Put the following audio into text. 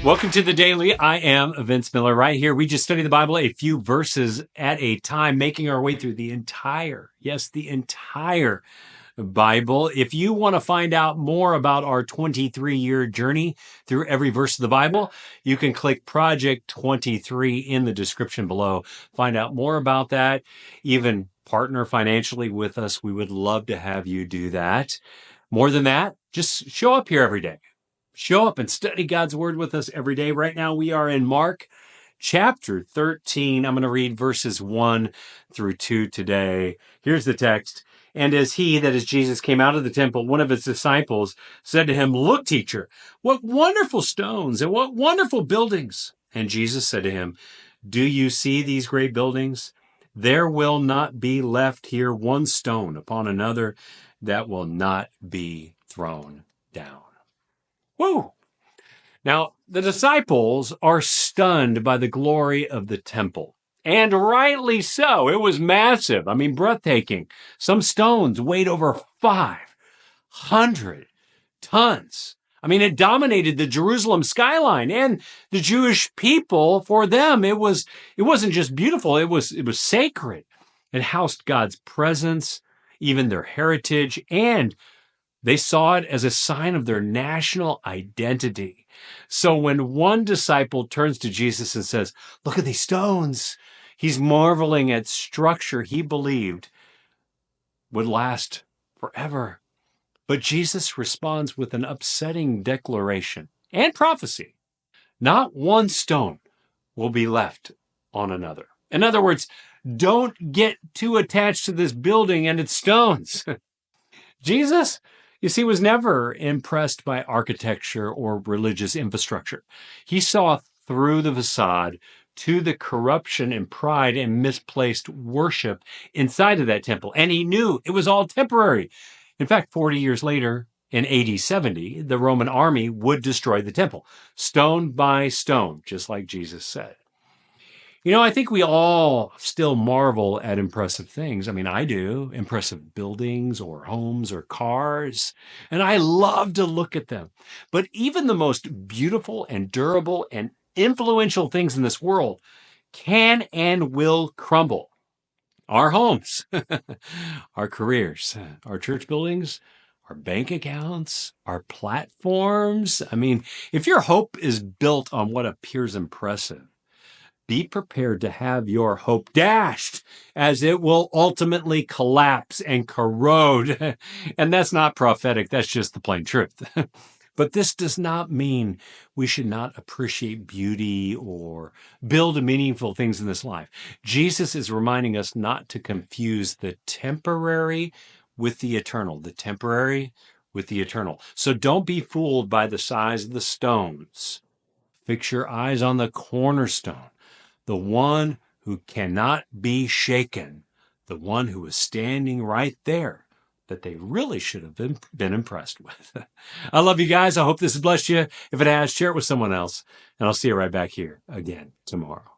Welcome to the Daily. I am Vince Miller. Right here, we just study the Bible a few verses at a time, making our way through the entire Bible. If you want to find out more about our 23-year journey through every verse of the Bible, you can click Project 23 in the description below. Find out more about that. Even partner financially with us. We would love to have you do that. More than that, just show up here every day. Show up and study God's Word with us every day. Right now, we are in Mark chapter 13. I'm going to read verses 1 through 2 today. Here's the text. And as he, that is Jesus, came out of the temple, one of his disciples said to him, "Look, teacher, what wonderful stones and what wonderful buildings." And Jesus said to him, "Do you see these great buildings? There will not be left here one stone upon another that will not be thrown down." Woo! Now, the disciples are stunned by the glory of the temple. And rightly so. It was massive. I mean, breathtaking. Some stones weighed over 500 tons. I mean, it dominated the Jerusalem skyline and the Jewish people. For them, it wasn't just beautiful. It was sacred. It housed God's presence, even their heritage, and they saw it as a sign of their national identity. So when one disciple turns to Jesus and says, "Look at these stones," he's marveling at structure he believed would last forever. But Jesus responds with an upsetting declaration and prophecy. Not one stone will be left on another. In other words, don't get too attached to this building and its stones. Jesus, you see, was never impressed by architecture or religious infrastructure. He saw through the facade to the corruption and pride and misplaced worship inside of that temple. And he knew it was all temporary. In fact, 40 years later, in AD 70, the Roman army would destroy the temple, stone by stone, just like Jesus said. You know, I think we all still marvel at impressive things. I mean, I do. Impressive buildings or homes or cars. And I love to look at them. But even the most beautiful and durable and influential things in this world can and will crumble. Our homes, our careers, our church buildings, our bank accounts, our platforms. I mean, if your hope is built on what appears impressive, be prepared to have your hope dashed, as it will ultimately collapse and corrode. And that's not prophetic. That's just the plain truth. But this does not mean we should not appreciate beauty or build meaningful things in this life. Jesus is reminding us not to confuse the temporary with the eternal, the temporary with the eternal. So don't be fooled by the size of the stones. Fix your eyes on the cornerstone, the one who cannot be shaken, the one who is standing right there that they really should have been impressed with. I love you guys. I hope this has blessed you. If it has, share it with someone else. And I'll see you right back here again tomorrow.